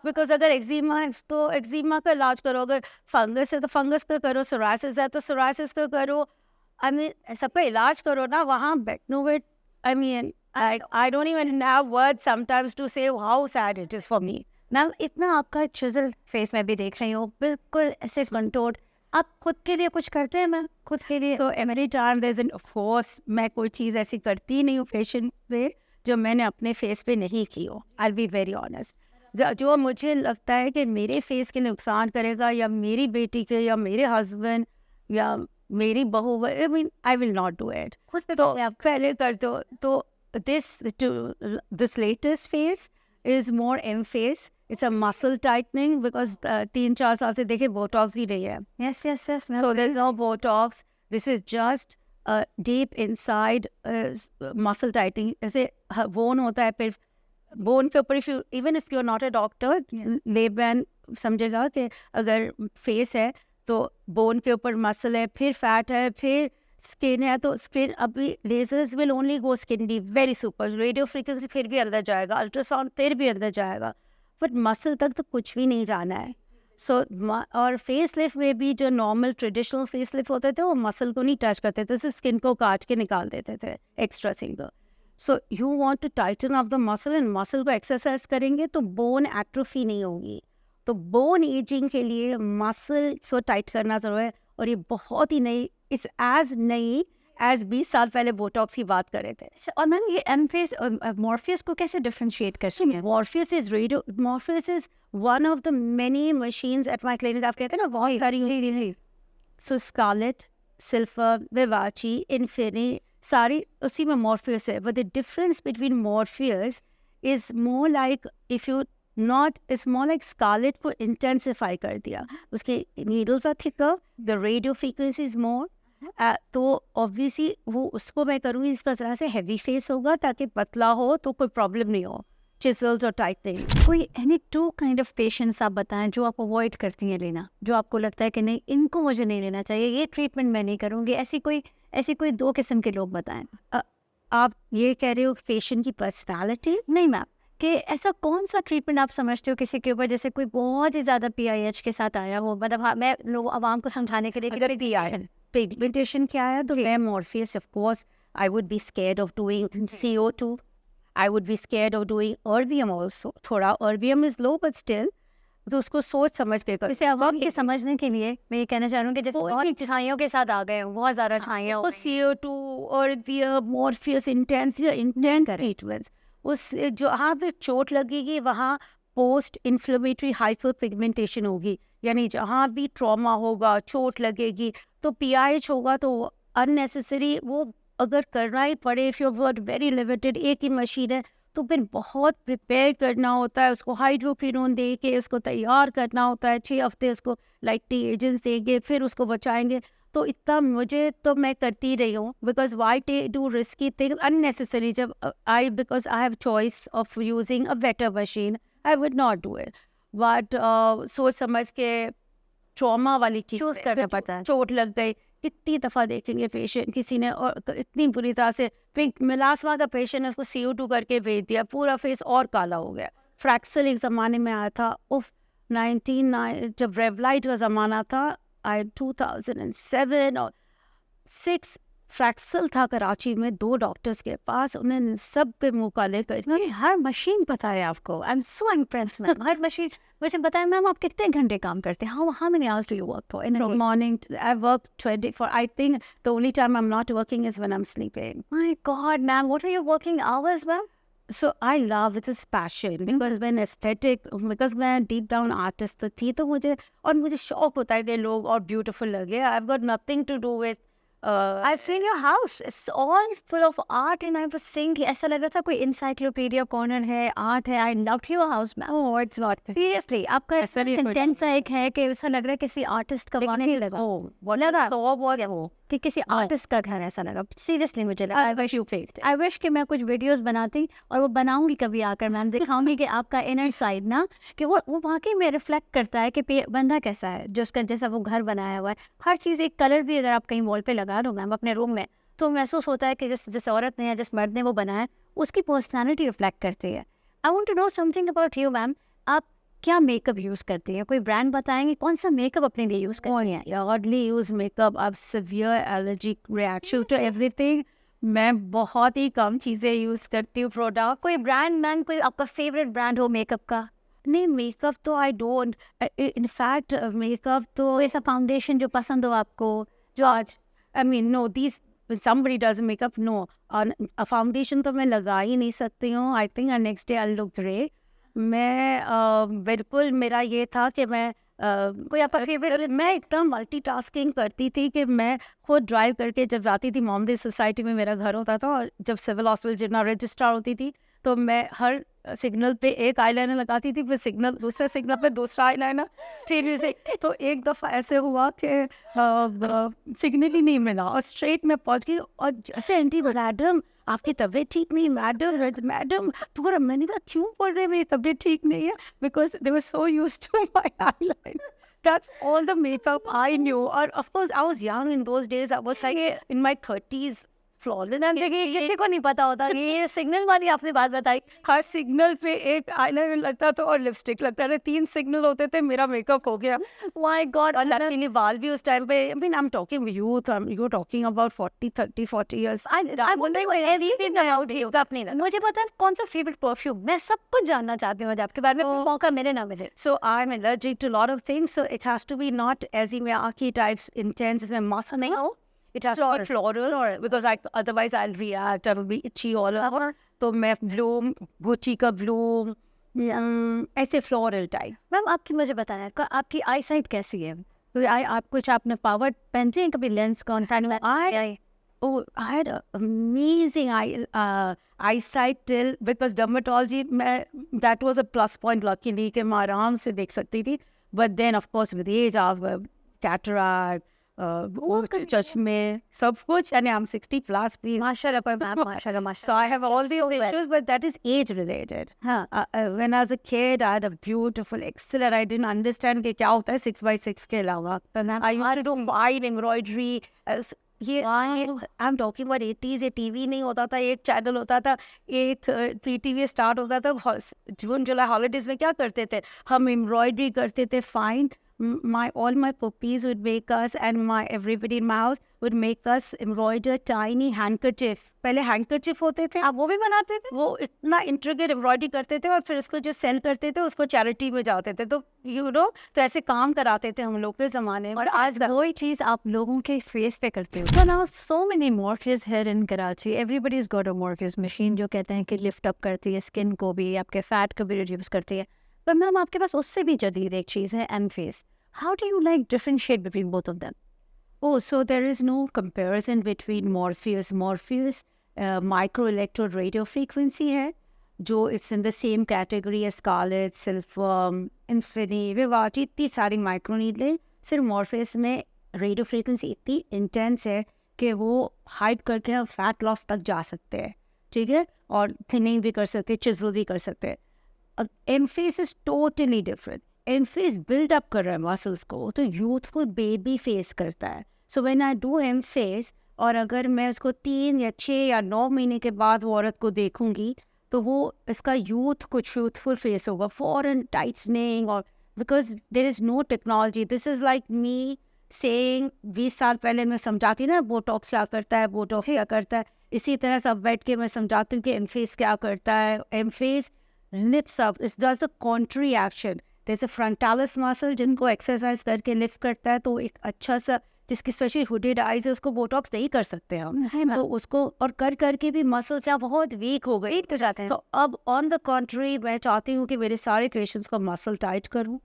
बिकॉज अगर एक्जिमा है तो एक्जिमा का इलाज करो, अगर फंगस है तो फंगस का करो, सोरासिस है तो सोरासिस का करो. आई मीन सबका इलाज करो ना. वहाँ Betnovate, I mean I don't even have words sometimes to say how sad it is for me. Ma'am इतना आपका चिजल फेस में भी देख रही हूँ, बिल्कुल ऐसे कंटोर्ड. आप खुद के लिए कुछ करते हैं मैम, खुद के लिए? So every time there is an of course मैं कोई चीज़ ऐसी करती नहीं हूँ फेशियल पे जो मैंने अपने फेस पे नहीं की हो. आई बी वेरी ऑनेस्ट. जो मुझे लगता है कि मेरे फेस के नुकसान करेगा या मेरी बेटी के या मेरे हस्बैंड या मेरी बहू, I mean I will not do it. खुद पे तो आप पहले कर दो. तो this latest face is more M face. It's a muscle tightening because 3-4 साल से देखिए बोटॉक्स भी नहीं है. Yes yes yes. So there's no Botox. This is just deep inside muscle tightening. जैसे bone होता है, फिर bone के ऊपर even if you're not a doctor, layman समझेगा कि अगर face है तो bone के ऊपर muscle है, फिर fat है, फिर skin है. तो skin अभी lasers will only go skin deep, very super. Radio frequency फिर भी अंदर जाएगा, ultrasound फिर भी अंदर जाएगा, बट मसल तक तो कुछ भी नहीं जाना है. और फेस लिफ्ट में भी जो नॉर्मल ट्रेडिशनल फेस लिफ्ट होते थे वो मसल को नहीं टच करते थे, सिर्फ स्किन को काट के निकाल देते थे extra single. So you want to tighten up the muscle, and muscle को एक्सरसाइज करेंगे तो बोन एट्रोफी नहीं होगी. तो बोन एजिंग के लिए मसल को टाइट करना ज़रूरी है. और ये बहुत ही नई, इट्स एज नई एज 20 साल पहले बोटॉक्स की बात कर रहे थे. अच्छा, और मैम ये एमफेस और मॉर्फियस को कैसे डिफरेंशिएट कर सकते हैं? Morpheus is one of the many machines at my clinic. आप कहते हैं ना बहुत सारी. So Scarlett, Silver, Vivace, Infinity, सारी उसी में Morpheus है. But the difference between Morpheus is more like, if you not, it's more like Scarlett को intensify कर दिया. उसके needles are thicker, the radio frequency is more. तो ऑब्वियसली वो उसको मैं करूँगी इसका ज़रा से हैवी फेस होगा ताकि पतला हो तो कोई प्रॉब्लम नहीं हो, चिसल्स और टाइटनिंग. कोई any two kind of patients आप बताएं जो आप अवॉइड करती हैं लेना, जो आपको लगता है कि नहीं इनको मुझे नहीं लेना चाहिए, ये ट्रीटमेंट मैं नहीं करूँगी, ऐसी कोई 2 किस्म के लोग बताएं. आप ये कह रहे हो पेशेंट की पर्सनालिटी? नहीं मैम, कि ऐसा कौन सा ट्रीटमेंट आप समझते हो किसी के ऊपर, जैसे कोई बहुत ही ज़्यादा PIH के साथ आया हो, मतलब हाँ, मैं लोग आवाम को समझाने के लिए अगर पिगमेंटेशन क्या है तो मैं Morpheus, of course I would be scared of doing CO2. I would be scared of doing erbium also. थोड़ा erbium is low but still, तो उसको सोच समझ के कर. इसे आवाम के समझने के लिए मैं ये कहना चाह रही हूँ कि जैसे बहुत छाइयों के साथ आ गए हो, बहुत ज़्यादा छाइयाँ हो, CO2 erbium Morpheus intense treatments. उस जहाँ पे चोट लगेगी वहाँ पोस्ट इन्फ्लेमेटरी हाइपर पिगमेंटेशन होगी. यानी जहाँ भी ट्रॉमा होगा, चोट लगेगी, तो PIH होगा तो अननेसेसरी वो अगर करना ही पड़े, if you word very limited, एक ही मशीन है तो फिर बहुत प्रिपेयर करना होता है. उसको हाइड्रोक्विनोन दे के उसको तैयार करना होता है. 6 हफ्ते उसको लाइटिंग एजेंट्स देंगे, फिर उसको बचाएंगे. तो इतना मुझे तो मैं करती रही हूँ, because why do risky things unnecessary. जब because I have choice of using a better machine, I would not do it. But सोच समझ के ट्रॉमा वाली चीज़ चूज करना पड़ता है. चोट लग गई, कितनी दफ़ा देखेंगे पेशेंट किसी ने, और इतनी बुरी तरह से फिर मिलासवा का पेशेंट ने उसको CO2 करके भेज दिया, पूरा फेस और काला हो गया. फ्रैक्सल एक ज़माने में आया था, उफ 19 जब रेवलाइट का ज़माना था, 2007 और 6 फ्रैक्सल था कराची में 2 डॉक्टर्स के पास. उन्होंने सब पे मुँह काले कर दिए. हर मशीन पता है आपको. I am so impressed ma'am. Her machine मुझे बताएं मैम, आप कितने घंटे काम करते हैं? How many hours do you work for? From morning, I work 24. I think the only time I'm not working is when I'm sleeping. My God, ma'am, what are your working hours, ma'am? So I love it, is passion, because when aesthetic, because मैं deep down artist तो थी, तो मुझे शौक होता है कि लोग और beautiful लगे. I've got nothing to do with I've seen your house. It's all full of art, and I was saying कि ऐसा लग रहा था कोई encyclopedia corner है, art है. I loved your house, ma'am. oh, it's not. Seriously, आपका ऐसा नहीं है कोई कंटेंट सा एक है कि ऐसा लग रहा है किसी आर्टिस्ट का वाकई लगा. लगा बहुत वो कि किसी आर्टिस्ट का घर ऐसा लगा. सीरियसली मुझे लगा. I wish you faked it. I wish कि मैं कुछ वीडियोस बनाती और वो बनाऊंगी कभी आकर मैम, दिखाऊंगी कि आपका इनर साइड ना, कि वो वाकई में रिफ्लेक्ट करता है कि बंदा कैसा है, जो उसका जैसा वो घर बनाया हुआ है. हर चीज़, एक कलर भी अगर आप कहीं वॉल पे लगा दो मैम अपने रूम में, तो महसूस होता है कि जिस औरत ने या जिस मर्द ने वो बनाया है उसकी पर्सनैलिटी रिफ्लेक्ट करती है. I want to know something about you ma'am. आप क्या मेकअप यूज़ करती हैं? कोई ब्रांड बताएंगे कौन सा मेकअप अपने लिए यूज़ करती हैं? hardly use makeup. I have severe allergic reaction to everything. मैं बहुत ही कम चीज़ें यूज़ करती हूँ प्रोडक्ट. कोई ब्रांड मैम, कोई आपका फेवरेट ब्रांड हो मेकअप का? नहीं, मेकअप तो आई डोंट. इनफैक्ट मेकअप तो ऐसा फाउंडेशन जो पसंद हो आपको, जो आज I mean, no, these, when somebody does makeup, no. A foundation तो मैं लगा ही नहीं सकती हूँ. I think next day I'll look great. मैं बिल्कुल, मेरा ये था कि मैं कोई आपका फेवरेट? मैं एकदम मल्टीटास्किंग करती थी कि मैं खुद ड्राइव करके जब जाती थी, मोहम्मदी सोसाइटी में मेरा घर होता था, और जब सिविल हॉस्पिटल जितना रजिस्ट्रार होती थी, तो मैं हर सिग्नल पे एक आईलाइनर लगाती थी, फिर दूसरे सिग्नल पे दूसरा आईलाइनर, फिर से. तो एक दफ़ा ऐसे हुआ कि सिग्नल ही नहीं मिला और स्ट्रेट में पहुंच गई, और जैसे आंटी, मैडम आपकी तबीयत ठीक नहीं, मैडम पूरा. मैंने कहा क्यों बोल रहे मेरी तबीयत ठीक नहीं है? Because they were so used to my eyeliner. That's all the makeup I knew. Or of course I was young in those days. I was like in my 30s, flawless ma'am देखिए किसी को नहीं पता होता ये signal वाली आपने बात बताई। हर सिग्नल पे एक आईलाइनर लगता था और लिपस्टिक लगता था, 3 सिग्नल होते थे, मेरा मेकअप हो गया। My God. और लकीली बाल भी उस टाइम पे, I mean I am talking youth, you are talking about 40 years. मुझे पता है कौन सा फेवरेट परफ्यूम, मैं सब कुछ जानना चाहती हूँ आज आपके बारे में, मौका मिले ना मिले। So I'm allergic to a lot of things, so it has to be not Miyake types intense, इसमें मस्त नहीं हो, it has to be floral, because otherwise I'll react, I'll be itchy all over. तो मैं bloom, Gucci का bloom, ऐसे floral type. Ma'am आपकी मुझे बताया आपकी आई साइट कैसी है? तो आप कुछ आपने पावर पहनते हैं कभी, lens contact? Oh, I had an amazing eyesight till, because dermatology, that was a plus point luckily कि मैं आराम से देख सकती थी. But then of course with age I have cataract, चश्मे, सब कुछ, and I'm 60 plus, please. माशाल्लाह पर मैम, माशाल्लाह So I have all these issues, but that is age related. हाँ. When I was a kid, I had a beautiful excellent. I didn't understand कि क्या होता है 6x6 के अलावा. I used to do fine embroidery. ये I'm talking about 80s, ये TV नहीं होता था, एक चैनल होता था, एक टीवी स्टार्ट होता था, जून जुलाई हॉलीडेज में क्या करते थे हम, एम्ब्रॉयडरी करते थे. Fine, all my puppies would make us, and everybody in my house would make us embroider tiny handkerchief. पहले handkerchief होते थे, आप वो भी बनाते थे? वो इतना इंट्रिकेट एम्ब्रॉयडरी करते थे और फिर उसको जो सेल करते थे उसको चैरिटी में जाते थे. तो तो ऐसे काम कराते थे हम लोग के ज़माने में. और आज वही चीज़ आप लोगों के फेस पे करते हो. So now so many morpheus here in Karachi. Everybody's got a morpheus machine जो कहते हैं कि लिफ्ट अप करती है स्किन को भी, आपके फैट को भी रिड्यूस करती है. पर मैम आपके पास उससे भी जदीद एक चीज़ है, M-Face. How do you like differentiate between both of them? Oh, so there is no comparison between Morpheus. Morpheus microelectrode radio frequency है, जो it's in the same category as Scarlet, Silphium, Infinity, Vivace, इतनी सारी micro नीडलें. सिर्फ Morpheus में radio frequency इतनी intense है कि वो हाइड करके हम फैट लॉस तक जा सकते हैं, ठीक है, और थिनिंग भी कर सकते हैं, चिजल भी कर सकते हैं. M-Face is totally different. M-Face build up कर रहा है मसल्स को, तो यूथफुल बेबी फेस करता है. So when I do M-Face, और अगर मैं उसको 3 या 6 या 9 महीने के बाद वो औरत को देखूंगी तो वो इसका कुछ यूथफुल फेस होगा, फॉरन टाइटनिंग, और because there is no technology. This is like me saying 20 साल पहले मैं समझाती ना बोटॉक्स क्या करता है, बोटॉक्स क्या करता है, इसी तरह से अब बैठ के मैं समझाती हूँ कि M-Face क्या करता है. M-Face lifts up, it does the contrary action. जैसे फ्रंटालिस मसल जिनको एक्सरसाइज करके लिफ्ट करता है, तो एक अच्छा सा, जिसकी स्पेशली हुडेड आईज है, उसको बोटॉक्स नहीं कर सकते हम, तो उसको और कर करके भी मसल्स यहाँ बहुत वीक हो गई तो जाते हैं. तो अब ऑन द कॉन्ट्री मैं चाहती हूँ कि मेरे सारे पेशेंट्स को मसल टाइट करूँ.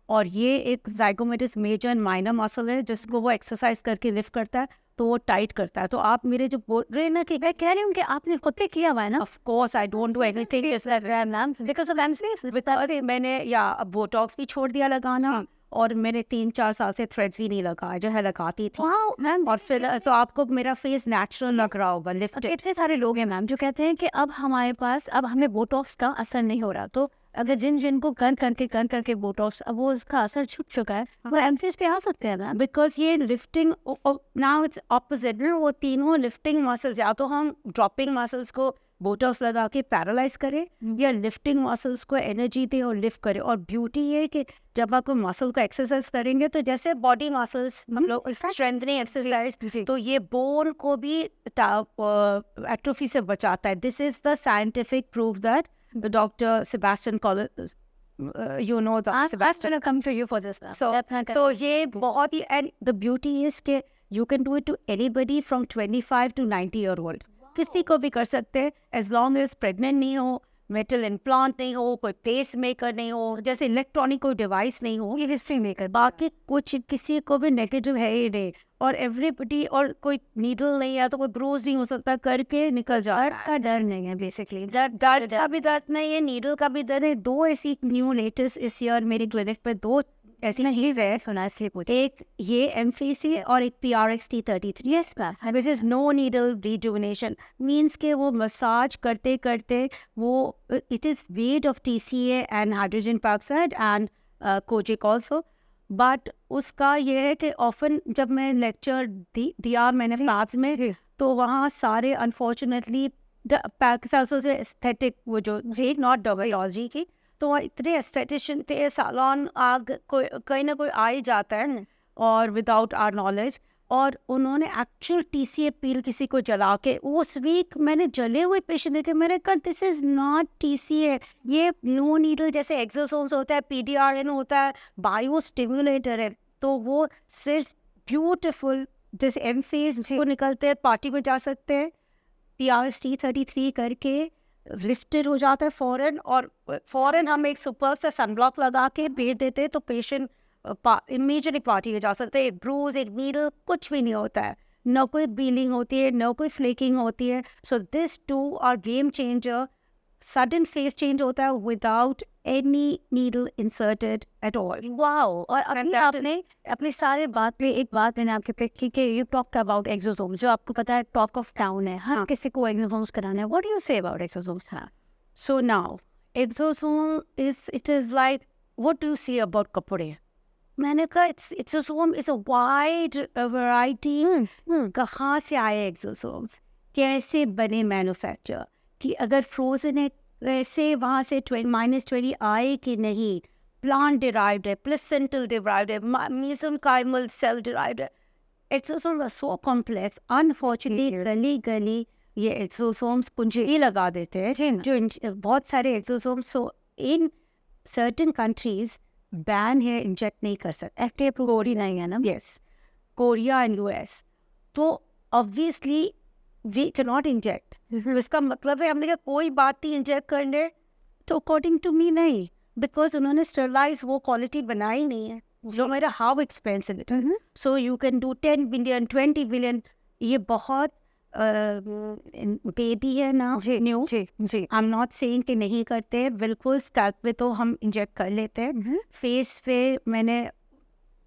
और ये एक ज़ाइगोमेटिस मेजर एंड माइनर मसल है जिसको वो एक्सरसाइज करके लिफ्ट करता है, तो वो टाइट करता है. तो आप मेरे जो बोल रहे हैं ना कि मैं कह रही हूँ कि आपने खुद पे किया हुआ है ना. Of course I don't do anything because of M-Face. मैंने बोटॉक्स भी छोड़ दिया लगाना, और मैंने 3-4 साल से थ्रेड्स भी नहीं लगाया, जो है लगाती थी. और फिर तो आपको मेरा फेस नेचुरल लग रहा होगा लिफ्ट. इतने सारे लोग हैं मैम जो कहते हैं कि अब हमारे पास, अब हमें बोटॉक्स का असर नहीं हो रहा, तो अगर जिनको कर करके बोटॉक्स, अब वो उसका असर छूट चुका है, वो M-Face पे आ सकते हैं मैम. बिकॉज ये लिफ्टिंग नाउ इट्स ऑपोजिट. वो तीनों लिफ्टिंग मसल्स, या तो हम ड्रॉपिंग मसल्स को बोटॉक्स लगा के पैरालाइज करें, या लिफ्टिंग मसल्स को एनर्जी दें और लिफ्ट करें. और ब्यूटी ये कि जब आप मसल को एक्सरसाइज करेंगे, तो जैसे बॉडी मसल्स हम लोग स्ट्रेंथनिंग एक्सरसाइज, तो ये बोन को भी एट्रोफी से बचाता है. This is the scientific proof that doctor Sebastian college, you know that Sebastian come to you for this. So ये बहुत ही, and the beauty is कि you can do it to anybody from 25 to 90 year old. किसी को भी कर सकते हैं, as long as pregnant नहीं हो, मेटल इम्प्लांट नहीं हो, कोई पेस मेकर नहीं हो, जैसे इलेक्ट्रॉनिक कोई डिवाइस नहीं हो, ये हिस्ट्री मेकर, बाकी कुछ किसी को भी नेगेटिव है ही नहीं. और एवरीबडी, और कोई नीडल नहीं है तो कोई ब्रूज नहीं हो सकता, करके निकल जाए. का डर नहीं है बेसिकली. दर्द का भी दर्द नहीं है, नीडल का भी दर्द है. 2 ऐसी न्यू लेटेस्ट इस ईयर मेरी क्लिनिक पे 2 ऐसी चीज है. सुना इसलिए पूछा. एक ये M-Face है और एक PRXT33. Yes ma'am. This is no needle rejuvenation, means के वो मसाज करते करते वो, it is wet of TCA and hydrogen peroxide and kojic also, but उसका ये है कि ऑफन जब मैं लेक्चर दिया मैंने क्लास में, तो वहाँ सारे अनफॉर्चुनेटली से एस्थेटिक वो जो थी, नॉट डर्मेटोलॉजी की, तो वहाँ इतने एस्थेटिशियन थे, सालोन आग कोई ना कोई आ ही जाता है और विदाउट आर नॉलेज, और उन्होंने एक्चुअल TCA पील किसी को जला के, उस वीक मैंने जले हुए पेशेंट देखे, मैंने कहा दिस इज नॉट TCA, ये नो नीडल जैसे एक्सोसोम्स होता है, PDRN होता है, बायो स्टिमुलेटर है, तो वो सिर्फ ब्यूटिफुल दिस एम फेज को निकलते हैं, पार्टी में जा सकते हैं, PRST33 करके लिफ्टेड हो जाता है फौरन, और फौरन हम एक सुपर से सनब्लॉक लगा के भेज देते हैं, तो पेशेंट इमीडिएटली पार्टी में जा सकते हैं। एक ब्रूज, एक नीडल, कुछ भी नहीं होता है, न कोई बीलिंग होती है, न कोई फ्लेकिंग होती है। So this two are game changer. Sudden face change होता है without any needle inserted at all. Wow. और अभी आपने अपनी सारे बात पे एक बात मैंने आपके पे की कि यू टॉक्ड अबाउट एक्सोसोम्स, जो आपको पता है टॉक ऑफ टाउन है, हर किसी को एक्सोसोम्स कराना है। What do you say about exosomes? So now exosome is, it is like what do you see about कपड़े। मैंने कहा exosome is a wide variety. कहाँ से आए एक्सोसोम्स, कैसे बने मैन्युफैक्चर, कि अगर फ्रोजन है वैसे वहाँ से -20 आए कि नहीं, प्लांट डिराइव्ड है, प्लेसेंटल डिराइव्ड है, मेसेंकाइमल सेल डिराइव्ड है। एक्सोसोम सो कॉम्प्लेक्स, अनफॉर्चुनेटली गली ये एक्सोसोम्स कुंजी लगा देते हैं, जो बहुत सारे exosomes. So in certain countries ban है, इंजेक्ट नहीं कर सकते, FDA अप्रूव्ड नहीं है ना? Yes, Korea and US। तो obviously we can not inject, इसका मतलब है हमने कहा कोई बात नहीं इंजेक्ट कर ले, तो अकॉर्डिंग टू मी नहीं, बिकॉज उन्होंने स्टरलाइज वो क्वालिटी बनाई नहीं है, जो मेरा how expensive it is. So you can do 10 billion 20 billion, ये बहुत बेबी है ना न्यू। जी जी। आई एम नॉट सेइंग कि नहीं करते, बिल्कुल स्कैल्प पे तो हम इंजेक्ट कर लेते हैं, फेस पे मैंने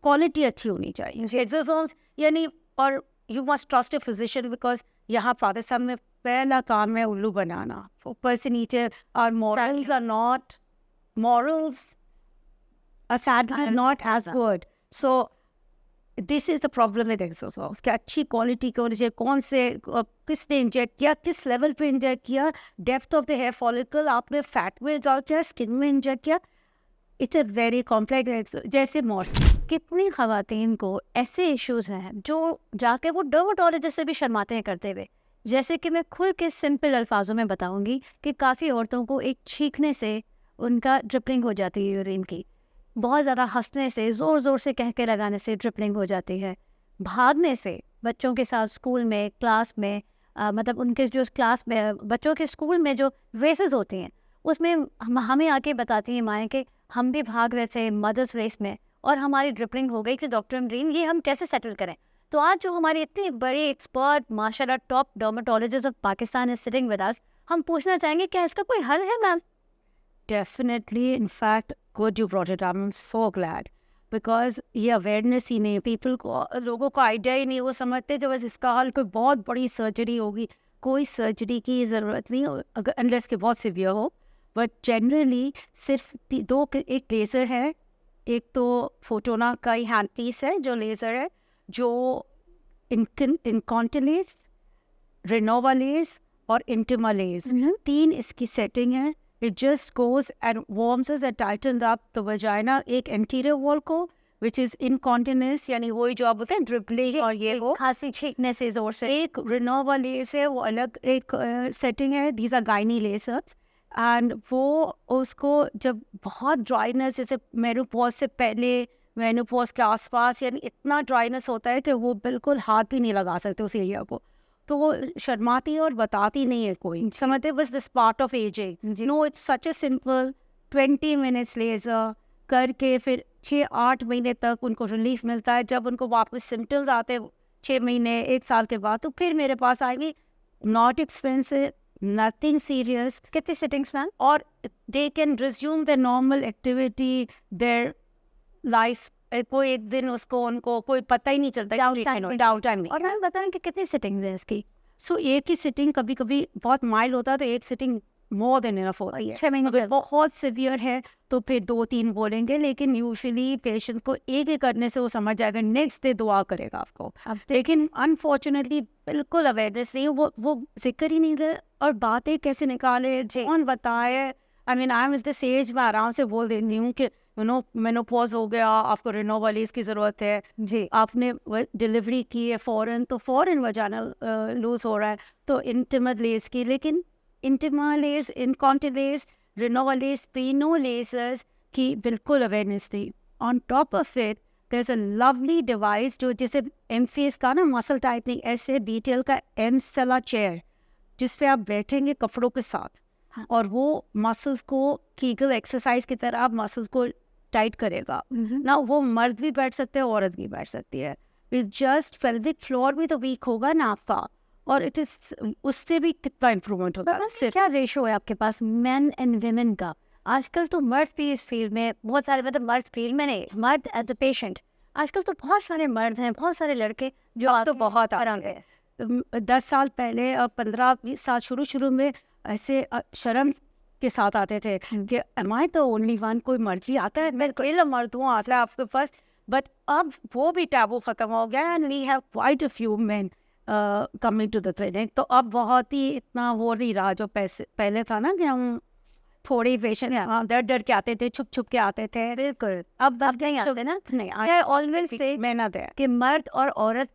क्वालिटी अच्छी होनी चाहिए एक्सोसोम्स यानी। और you must trust a physician, because यहाँ पाकिस्तान में पहला काम है उल्लू बनाना, ऊपर से नीचे। और morals are not, morals are sadly not as good. So this is the problem with exosomes, कि अच्छी क्वालिटी के होनी चाहिए, कौन से किसने इंजेक्ट किया, किस लेवल पे इंजेक्ट किया, depth of the hair follicle आपने फैट में इंजेक्ट किया, स्किन में इंजेक्ट किया। It's a very complex. जैसे कितनी ख़वातीन को ऐसे इश्यूज हैं जो जाके वो डर्मेटोलॉजिस्ट से भी शर्माते हैं करते हुए। जैसे कि मैं खुल के सिंपल अल्फाजों में बताऊंगी कि काफ़ी औरतों को एक छींकने से उनका ड्रिपलिंग हो जाती है यूरिन की, बहुत ज़्यादा हंसने से, ज़ोर ज़ोर से कह के लगाने से ड्रिपलिंग हो जाती है, भागने से बच्चों के साथ स्कूल में, क्लास में, मतलब उनके जो क्लास में बच्चों के स्कूल में जो रेसेस होती हैं उसमें हमें आके बताती हैं माएँ कि हम भी भाग रहे थे मदर्स रेस में और हमारी ड्रिपलिंग हो गई कि डॉक्टर अमरीन ये हम कैसे सेटल करें। तो आज जो हमारी इतनी बड़ी एक्सपर्ट माशाल्लाह top dermatologist of Pakistan is sitting with us, हम पूछना चाहेंगे क्या इसका कोई हल है ma'am? Definitely, in fact good you brought it up, I am so glad, because ये अवेयरनेस ही नहीं, पीपल को, लोगों को आइडिया ही नहीं, वो समझते थे बस इसका हल कोई बहुत बड़ी सर्जरी होगी। कोई सर्जरी की ज़रूरत नहीं अगर अनलेस के बहुत सिवियर हो, बट जनरली सिर्फ एक लेज़र है, एक तो फोटोना का ही हैंड पीस है जो लेज़र है, जो इनकॉन्टिनेस, रिनोवालेज और इंटिमालेज, 3 इसकी सेटिंग है। It just goes and warms us and tightens up the vagina, एक anterior wall को which is incontinence, यानी वही जो आप बोलते हैं ड्रिपलिंग और ये वो खांसी छींकने से जोर से। एक रिनोवालेज है, वो अलग एक सेटिंग है। These are gynae lasers and वो उसको जब बहुत ड्राइनेस, जैसे मेनोपॉज से पहले, मेनोपॉज के आसपास, यानी इतना ड्राइनेस होता है कि वो बिल्कुल हाथ भी नहीं लगा सकते उस एरिया को, तो वो शर्माती है और बताती नहीं है, कोई समझते बस this part of aging. No, it's such a simple 20 minutes laser करके फिर 6-8 महीने तक उनको रिलीफ मिलता है। जब उनको वापस सिम्टम्स आते हैं 6 महीने 1 साल के बाद, तो फिर मेरे पास आएंगी। Not expensive, nothing serious. कितनी सिटिंग्स मैम? और they can resume there normal activity, their life. कोई एक दिन उनको कोई पता ही नहीं चलता, डाउन टाइम नहीं। और मैम बताएं कि कितनी सिटिंग्स हैं इसकी? सो एक ही सिटिंग, कभी कभी बहुत माइल्ड होता है तो एक सिटिंग मोर देन इनफ होती है। 6 महीने अगर बहुत सिवियर है तो फिर 2-3 बोलेंगे, लेकिन यूजुअली पेशेंट को एक ही करने से वो समझ जाएगा, नेक्स्ट डे दुआ करेगा आपको। अब लेकिन अनफॉर्चुनेटली बिल्कुल अवेयरनेस नहीं, वो जिक्र ही नहीं दे, और बातें कैसे निकाले, कौन बताए। आई मीन आई एम इस एज में आराम से बोल देती हूँ कि मेनोपॉज हो गया, आपको रिनोवलीज की ज़रूरत है जी, आपने डिलीवरी की है फ़ौरन, तो फ़ौरन वजाना लूज़ हो रहा है, तो इंटिमा लेस की। लेकिन इंटिमा लेस, इनकॉन्टिलेस, रिनोवलीज, तीनों लेसर्स की बिल्कुल अवेयरनेस थी। On top of it there is a lovely device जो जैसे एमसीएस का ना मसल टाइटनिंग, ऐसे बीटेल का एम सेला चेयर, जिससे आप बैठेंगे कपड़ों के साथ, हाँ। और वो मसल्स को कीगल एक्सरसाइज की तरह आप मसल्स को टाइट करेगा ना। वो मर्द भी बैठ सकते हैं, औरत भी बैठ सकती है। जस्ट पेल्विक फ्लोर भी तो वीक होगा ना आपका, और इट इज उससे भी कितना इम्प्रूवमेंट होगा। तो क्या रेशो है आपके पास मेन एंड वुमेन का? आजकल तो मर्द भी इस फील्ड में बहुत सारे, मतलब मर्द फील्ड में नहीं, मर्द एज अ पेशेंट आजकल तो बहुत सारे मर्द हैं, बहुत सारे लड़के जो अब तो बहुत आराम आगे है। 10 साल पहले, 15-20 साल शुरू में ऐसे शर्म के साथ आते थे कि am I the only one, कोई मर्द भी आता है, मैं अकेला मर्द हूँ आता है आपके पास। बट अब वो भी टैबू खत्म हो गया, and we have quite a few men coming to the clinic. तो अब बहुत ही इतना वो नहीं रहा जो पहले था ना, कि हम थोड़ी पेशेंट डर के आते थे, छुप के आते थे। बिल्कुल। अब नहीं आते ना। नहीं, आई ऑलवेज से मेहनत है। कि मर्द और औरत,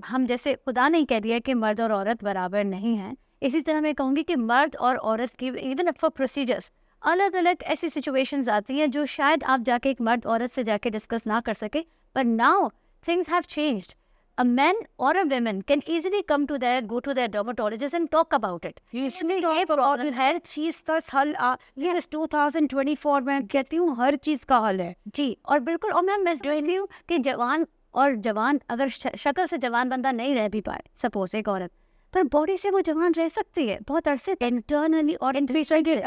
हम जैसे खुदा नहीं कह दिया कि मर्द और औरत बराबर नहीं हैं, इसी तरह मैं कहूँगी कि मर्द और औरत की इवन फॉर प्रोसीजर्स अलग अलग ऐसी सिचुएशंस आती हैं जो शायद आप जाके एक मर्द औरत से जाके डिस्कस ना कर सके, पर now things have changed. A man or a woman can easily go to their dermatologist and talk about it. इसमें ये प्रॉब्लम, हर चीज का हल इस 2024 में कहती हूँ, हर चीज का हल है जी, और बिल्कुल, और मैं कहती हूँ कि जवान अगर शक्ल से जवान बंदा नहीं रह भी पाए, सपोज एक औरत, पर बॉडी से वो जवान रह सकती है बहुत अरसे तक। इंटरनली। और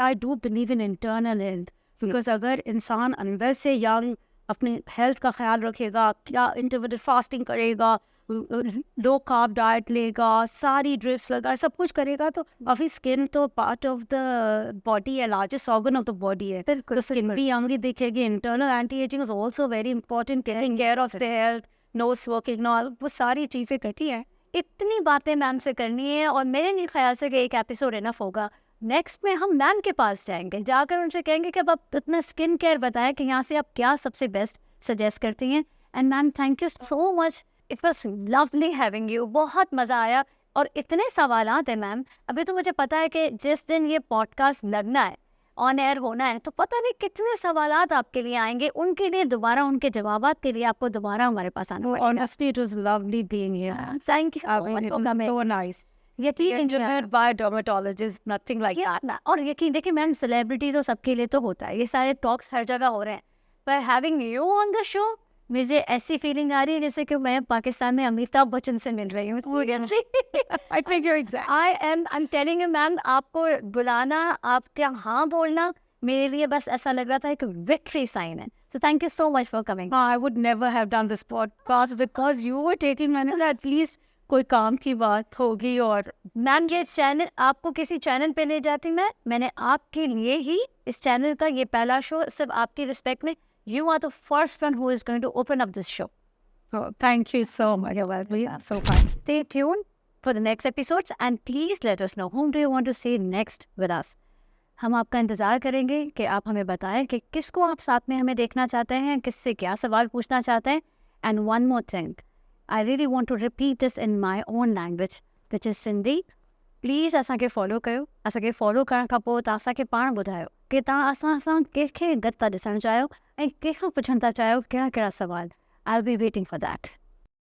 I do believe in internal health, because अगर इंसान अंदर से यंग अपनी हेल्थ का ख्याल रखेगा, क्या इंटरमिटेंट फास्टिंग करेगा, लो कार्ब डाइट लेगा, सारी ड्रिप्स लगा, सब कुछ करेगा, तो अभी स्किन तो पार्ट ऑफ द बॉडी है, largest organ of the body है, तो स्किन भी यंग ही दिखेगी। Internal anti aging is also very important, taking care of the health, no smoking, no, वो सारी चीज़ें कटी है। इतनी बातें मैम से करनी है, और मेरे नहीं ख्याल से कि एक एपिसोड इनफ होगा। नेक्स्ट में हम मैम के पास जाएंगे, जाकर उनसे कहेंगे कि अब आप इतना स्किन केयर बताएं कि यहाँ से आप क्या सबसे बेस्ट सजेस्ट करती हैं। And ma'am, thank you so much, it was lovely having you, बहुत मज़ा आया। और इतने सवालात हैं मैम, अभी तो मुझे पता है कि जिस दिन ये पॉडकास्ट लगना है, ऑन एयर होना है, तो पता नहीं कितने सवालात आपके लिए आएंगे, उनके लिए दोबारा, उनके जवाबात के लिए आपको दोबारा हमारे पास आना पड़ेगा। Honestly, it was lovely being here. Thank I mean, it was so nice. यकीन Engineered by dermatologists, nothing like that. और यकीन देखिए मैम, सेलिब्रिटीज और सबके लिए तो होता है, ये सारे टॉक्स हर जगह हो रहे हैं, पर having you on the show, मुझे ऐसी फीलिंग आ रही है जैसे कि मैं पाकिस्तान में अमिताभ बच्चन से मिल रही हूँ। I think you're exact. I'm telling you ma'am, आपको बुलाना, आपके हाँ बोलना मेरे लिए बस ऐसा लग रहा था एक विक्ट्री साइन है। So thank you so much for coming. I would never have done this podcast because you were taking मैंने at least कोई काम की बात होगी। और मैम, ये चैनल आपको किसी चैनल पे ले जाती मैंने आपके लिए ही इस चैनल का ये पहला शो, सिर्फ आपकी रिस्पेक्ट में, you are the first one who is going to open up this show. oh, thank you so much. You're welcome. So fine. Stay tuned for the next episodes and please let us know whom do you want to see next with us. हम आपका इंतज़ार करेंगे कि आप हमें बताएं कि किसको आप साथ में हमें देखना चाहते हैं, किससे क्या सवाल पूछना चाहते हैं। And one more thing, I really want to repeat this in my own language, which is Sindhi. Please असांखे फॉलो कयो, असांखे फॉलो करण खां पोइ तव्हां असांखे पाण ॿुधायो कि तव्हां असां सां कंहिंखे गॾु था ॾिसणु चाहियो ऐं कंहिंखां पुछणु था चाहियो कहिड़ा कहिड़ा सवाल। I will be waiting for that.